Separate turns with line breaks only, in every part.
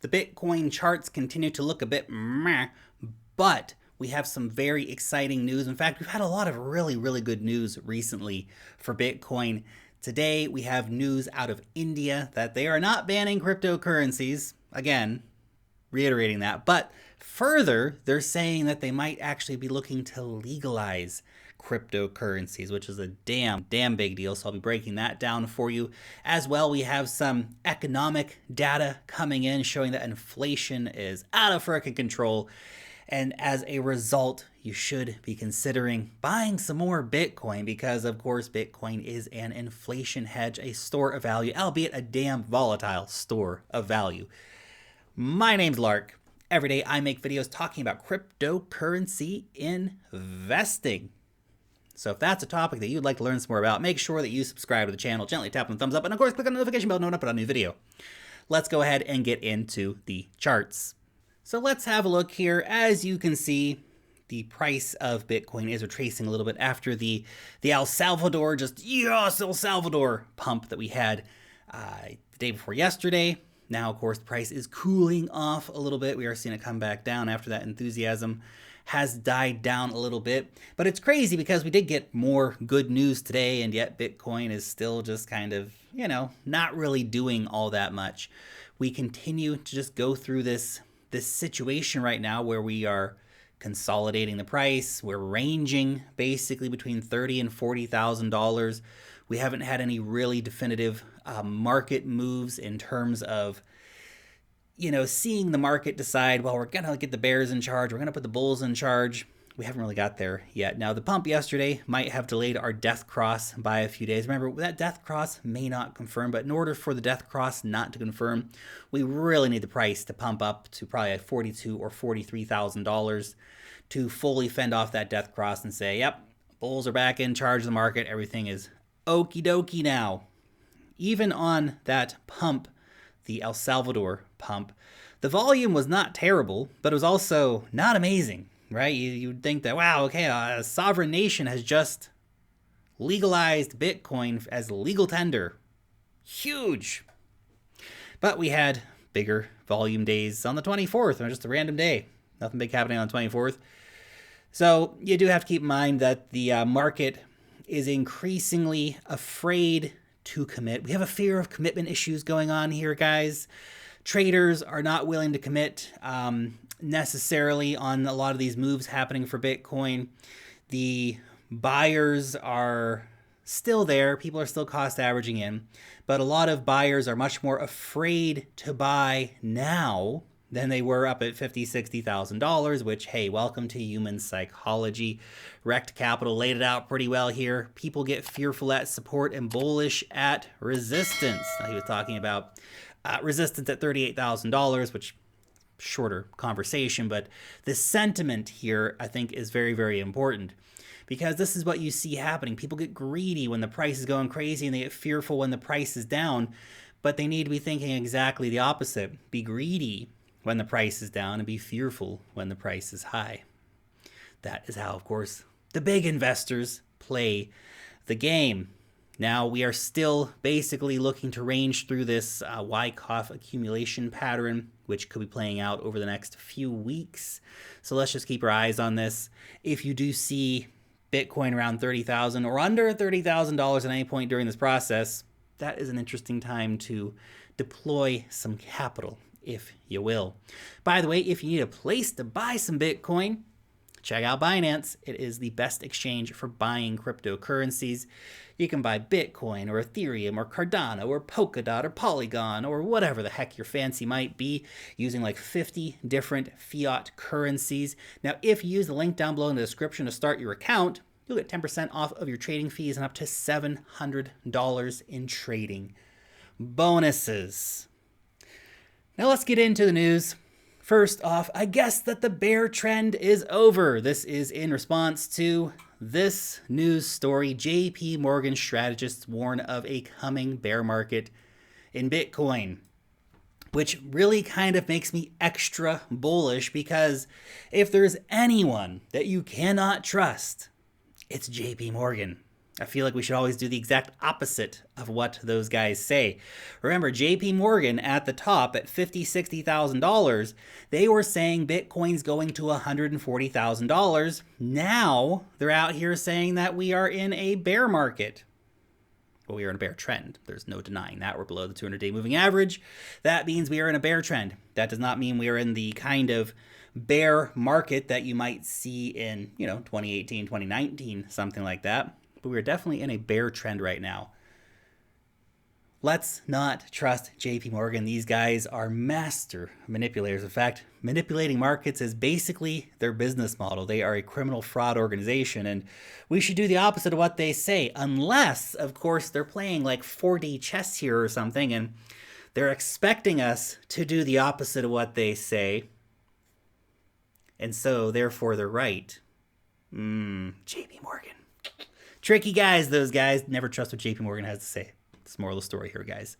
The Bitcoin charts continue to look a bit meh, but we have some very exciting news. In fact, we've had a lot of really good news recently for Bitcoin. Today, we have news out of India that they are not banning cryptocurrencies. Again, reiterating that. But further, they're saying that they might actually be looking to legalize cryptocurrencies, which is a damn big deal. So I'll be breaking that down for you. As well, we have some economic data coming in showing that inflation is out of freaking control. And as a result, you should be considering buying some more Bitcoin because, of course, Bitcoin is an inflation hedge, a store of value, albeit a damn volatile store of value. My name's Lark. Every day I make videos talking about cryptocurrency investing. So if that's a topic that you'd like to learn some more about, make sure that you subscribe to the channel, gently tap on the thumbs up, and of course click on the notification bell to put out a new video. Let's go ahead and get into the charts. So let's have a look here. As you can see, the price of Bitcoin is retracing a little bit after the El Salvador, El Salvador pump that we had the day before yesterday. Now, of course, the price is cooling off a little bit. We are seeing it come back down after that enthusiasm has died down a little bit. But it's crazy because we did get more good news today, and yet Bitcoin is still just kind of, not really doing all that much. We continue to just go through this situation right now where we are consolidating the price. We're ranging basically between $30,000 and $40,000. We haven't had any really definitive market moves in terms of, seeing the market decide, well, we're going to get the bears in charge. We're going to put the bulls in charge. We haven't really got there yet. Now, the pump yesterday might have delayed our death cross by a few days. Remember, that death cross may not confirm, but in order for the death cross not to confirm, we really need the price to pump up to probably at $42,000 or $43,000 to fully fend off that death cross and say, yep, bulls are back in charge of the market. Everything is okie dokie now. Even on that pump, the El Salvador pump, the volume was not terrible, but it was also not amazing, right? You'd think that, wow, okay, a sovereign nation has just legalized Bitcoin as legal tender. Huge. But we had bigger volume days on the 24th, or just a random day. Nothing big happening on the 24th. So you do have to keep in mind that the market is increasingly afraid to commit. We have a fear of commitment issues going on here, guys. Traders are not willing to commit necessarily on a lot of these moves happening for Bitcoin. The buyers are still there. People are still cost averaging in, but a lot of buyers are much more afraid to buy now than they were up at $50,000, $60,000, which, hey, welcome to human psychology. Rect Capital laid it out pretty well here. People get fearful at support and bullish at resistance. Now, he was talking about resistance at $38,000, which shorter conversation, but the sentiment here, I think, is very important. Because this is what you see happening. People get greedy when the price is going crazy and they get fearful when the price is down, but they need to be thinking exactly the opposite. Be greedy when the price is down and be fearful when the price is high. That is how, of course, the big investors play the game. Now, we are still basically looking to range through this Wyckoff accumulation pattern, which could be playing out over the next few weeks. So let's just keep our eyes on this. If you do see Bitcoin around $30,000 or under $30,000 at any point during this process, that is an interesting time to deploy some capital, if you will. By the way, if you need a place to buy some Bitcoin, check out BINANCE. It is the best exchange for buying cryptocurrencies. You can buy Bitcoin or Ethereum or Cardano or Polkadot or Polygon or whatever the heck your fancy might be, using like 50 different fiat currencies. Now, if you use the link down below in the description to start your account, you'll get 10% off of your trading fees and up to $700 in trading bonuses. Now let's get into the news. First off, I guess that the bear trend is over. This is in response to this news story. JP Morgan strategists warn of a coming bear market in Bitcoin, which really kind of makes me extra bullish because if there's anyone that you cannot trust, it's JP Morgan. I feel like we should always do the exact opposite of what those guys say. Remember, JP Morgan at the top at $50,000, $60,000, they were saying Bitcoin's going to $140,000. Now they're out here saying that we are in a bear market. Well, we are in a bear trend. There's no denying that. We're below the 200-day moving average. That means we are in a bear trend. That does not mean we are in the kind of bear market that you might see in, 2018, 2019, something like that. But we're definitely in a bear trend right now. Let's not trust JP Morgan. These guys are master manipulators. In fact, manipulating markets is basically their business model. They are a criminal fraud organization, and we should do the opposite of what they say, unless, of course, they're playing like 4D chess here or something, and they're expecting us to do the opposite of what they say, and so, therefore, they're right. JP Morgan. Tricky guys, those guys. Never trust what JP Morgan has to say. It's the moral of the story here, guys.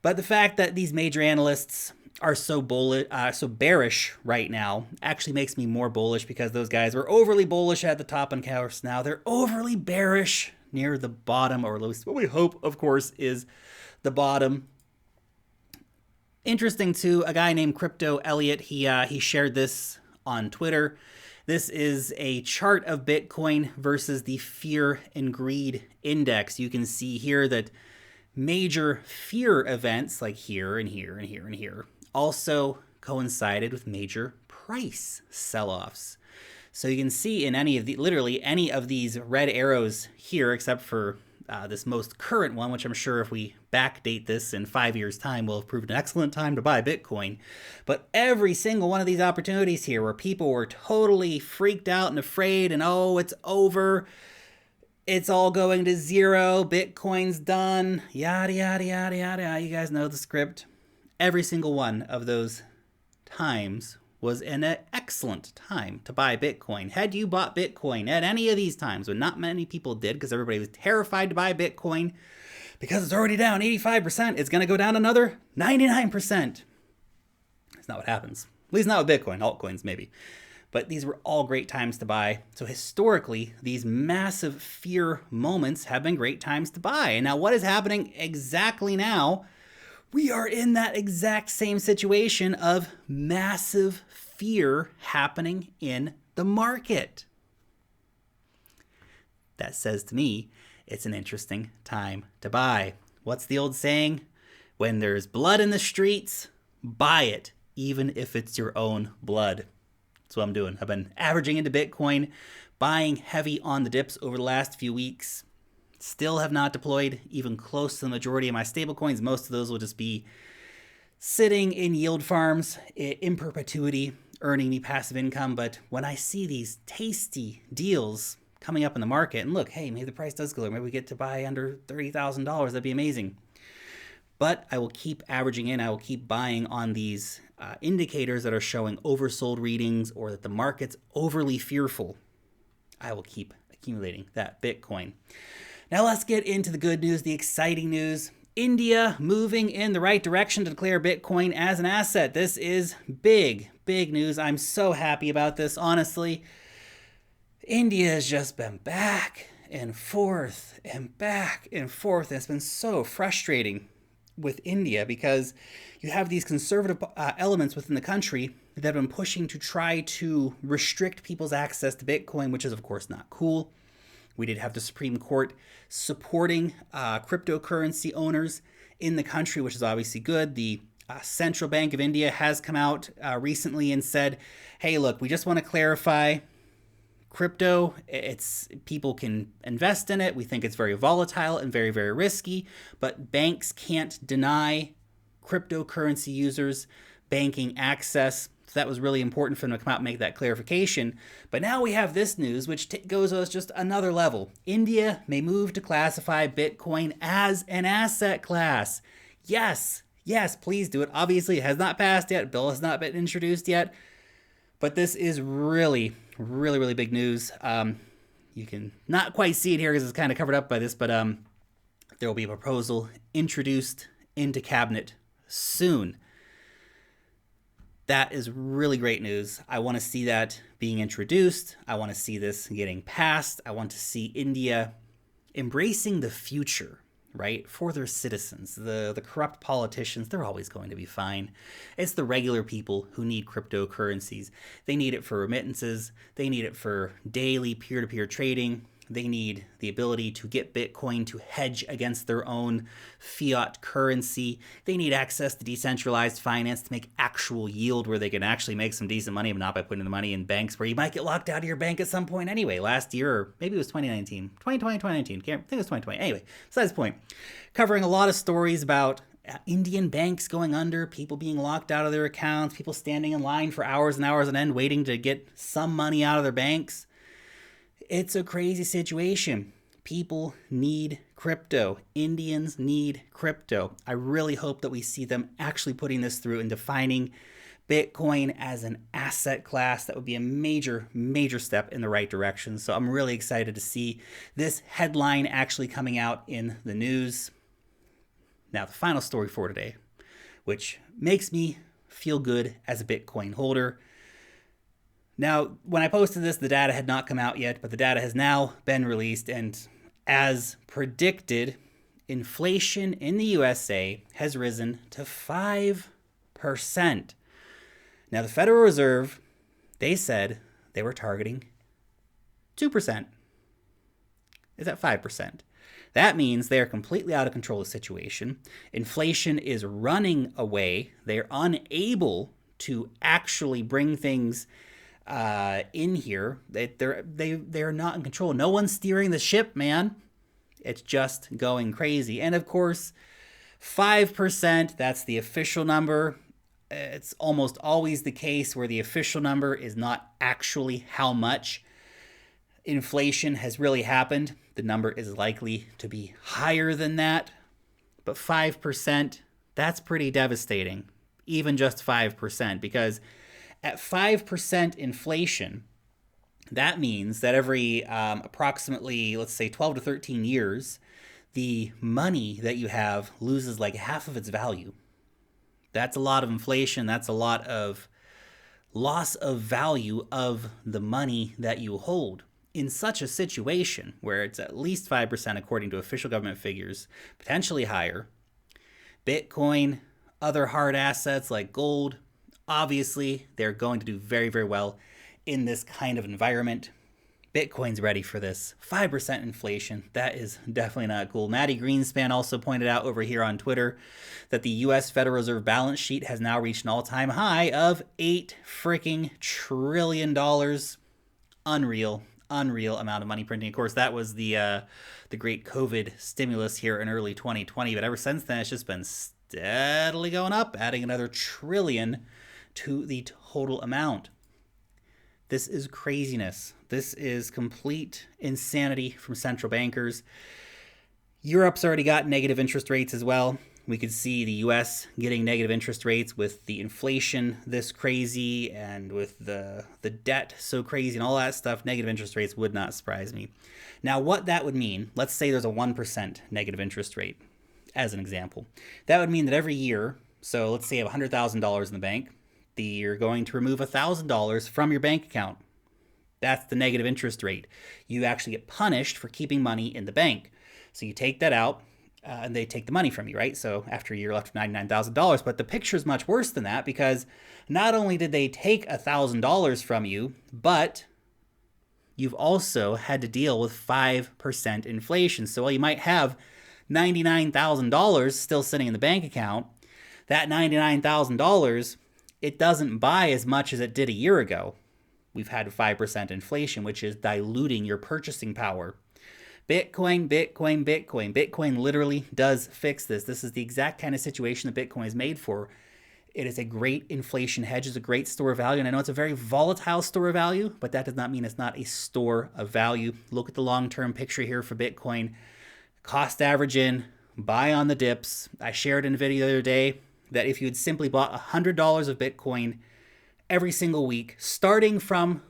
But the fact that these major analysts are so bearish right now actually makes me more bullish, because those guys were overly bullish at the top, and course now they're overly bearish near the bottom, or at least what we hope, of course, is the bottom. Interesting too, a guy named Crypto Elliot, he shared this on Twitter. This is a chart of Bitcoin versus the fear and greed index. You can see here that major fear events like here and here and here and here also coincided with major price sell-offs. So you can see in literally any of these red arrows here, except for this most current one, which I'm sure if we backdate this in 5 years' time will have proved an excellent time to buy Bitcoin. But every single one of these opportunities here where people were totally freaked out and afraid and, oh, it's over, it's all going to zero, Bitcoin's done, yada, yada, yada, yada. You guys know the script. Every single one of those times was an excellent time to buy Bitcoin. Had you bought Bitcoin at any of these times, when not many people did because everybody was terrified to buy Bitcoin because it's already down 85%, it's going to go down another 99%. That's not what happens. At least not with Bitcoin, altcoins maybe. But these were all great times to buy. So historically, these massive fear moments have been great times to buy. And now what is happening exactly now? We are in that exact same situation of massive fear happening in the market. That says to me, it's an interesting time to buy. What's the old saying? When there's blood in the streets, buy it, even if it's your own blood. That's what I'm doing. I've been averaging into Bitcoin, buying heavy on the dips over the last few weeks. Still have not deployed even close to the majority of my stablecoins. Most of those will just be sitting in yield farms in perpetuity, earning me passive income. But when I see these tasty deals coming up in the market, and look, hey, maybe the price does go lower. Maybe we get to buy under $30,000. That'd be amazing. But I will keep averaging in. I will keep buying on these indicators that are showing oversold readings or that the market's overly fearful. I will keep accumulating that Bitcoin. Now let's get into the good news, the exciting news. India moving in the right direction to declare Bitcoin as an asset. This is big, big news. I'm so happy about this, honestly. India has just been back and forth and back and forth. It's been so frustrating with India because you have these conservative elements within the country that have been pushing to try to restrict people's access to Bitcoin, which is, of course, not cool. We did have the Supreme Court supporting cryptocurrency owners in the country, which is obviously good. The Central Bank of India has come out recently and said, hey, look, we just want to clarify crypto. People can invest in it. We think it's very volatile and very, very risky, but banks can't deny cryptocurrency users banking access. So that was really important for them to come out and make that clarification. But now we have this news, which goes us just another level. India may move to classify Bitcoin as an asset class. Yes, please do it. Obviously, it has not passed yet. Bill has not been introduced yet. But this is really, really, really big news. You can not quite see it here because it's kind of covered up by this, but there will be a proposal introduced into cabinet soon. That is really great news. I want to see that being introduced. I want to see this getting passed. I want to see India embracing the future, right, for their citizens. The corrupt politicians, they're always going to be fine. It's the regular people who need cryptocurrencies. They need it for remittances. They need it for daily peer-to-peer trading. They need the ability to get Bitcoin to hedge against their own fiat currency. They need access to decentralized finance to make actual yield where they can actually make some decent money, but not by putting the money in banks where you might get locked out of your bank at some point anyway. Last year, or maybe it was 2019. 2020, 2019. I think it was 2020. Anyway, besides the point. Covering a lot of stories about Indian banks going under, people being locked out of their accounts, people standing in line for hours and hours on end waiting to get some money out of their banks. It's a crazy situation. People need crypto. Indians need crypto. I really hope that we see them actually putting this through and defining Bitcoin as an asset class. That would be a major, major step in the right direction. So I'm really excited to see this headline actually coming out in the news. Now, the final story for today, which makes me feel good as a Bitcoin holder. Now, when I posted this, the data had not come out yet, but the data has now been released. And as predicted, inflation in the USA has risen to 5%. Now, the Federal Reserve, they said they were targeting 2%. It's at 5%. That means they are completely out of control of the situation. Inflation is running away. They're unable to actually bring things in here. They're not in control. No one's steering the ship, man. It's just going crazy. And of course, 5%, that's the official number. It's almost always the case where the official number is not actually how much inflation has really happened. The number is likely to be higher than that. But 5%, that's pretty devastating. Even just 5%, because at 5% inflation, that means that every approximately, let's say, 12 to 13 years, the money that you have loses like half of its value. That's a lot of inflation. That's a lot of loss of value of the money that you hold. In such a situation where it's at least 5% according to official government figures, potentially higher, Bitcoin, other hard assets like gold, obviously, they're going to do very, very well in this kind of environment. Bitcoin's ready for this. 5% inflation, that is definitely not cool. Maddie Greenspan also pointed out over here on Twitter that the U.S. Federal Reserve balance sheet has now reached an all-time high of $8 freaking trillion. Unreal amount of money printing. Of course, that was the great COVID stimulus here in early 2020, but ever since then, it's just been steadily going up, adding another trillion to the total amount. This is craziness. This is complete insanity from central bankers. Europe's already got negative interest rates as well. We could see the US getting negative interest rates with the inflation this crazy and with the debt so crazy and all that stuff. Negative interest rates would not surprise me. Now, what that would mean, let's say there's a 1% negative interest rate as an example. That would mean that every year, so let's say you have $100,000 in the bank, you're going to remove $1,000 from your bank account. That's the negative interest rate. You actually get punished for keeping money in the bank. So you take that out, and they take the money from you, right? So after a year, left with $99,000. But the picture is much worse than that, because not only did they take $1,000 from you, but you've also had to deal with 5% inflation. So while you might have $99,000 still sitting in the bank account, that $99,000, it doesn't buy as much as it did a year ago. We've had 5% inflation, which is diluting your purchasing power. Bitcoin literally does fix this. This is the exact kind of situation that Bitcoin is made for. It is a great inflation hedge. It's a great store of value. And I know it's a very volatile store of value, but that does not mean it's not a store of value. Look at the long-term picture here for Bitcoin. Cost average in, buy on the dips. I shared in a video the other day that if you had simply bought $100 of Bitcoin every single week, starting from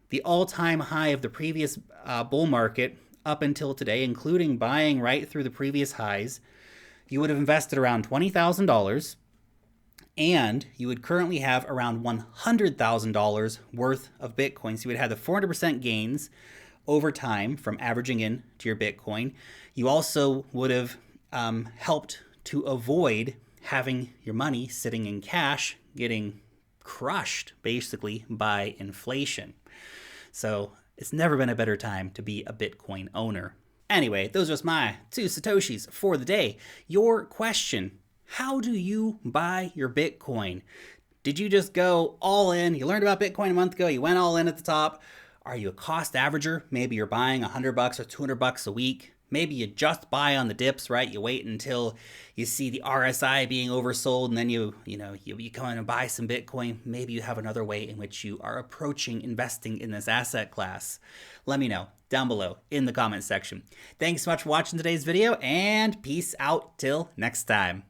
the all-time high of the previous bull market up until today, including buying right through the previous highs, you would have invested around $20,000, and you would currently have around $100,000 worth of Bitcoin. So you would have the 400% gains over time from averaging in to your Bitcoin. You also would have helped to avoid having your money sitting in cash getting crushed basically by inflation. So it's never been a better time to be a Bitcoin owner. Anyway, those are my 2 Satoshis for the day. Your question: how do you buy your Bitcoin? Did you just go all in? You learned about Bitcoin a month ago, you went all in at the top. Are you a cost averager? Maybe you're buying $100 or $200 a week. Maybe you just buy on the dips, right? You wait until you see the RSI being oversold, and then you come in and buy some Bitcoin. Maybe you have another way in which you are approaching investing in this asset class. Let me know down below in the comment section. Thanks so much for watching today's video, and peace out till next time.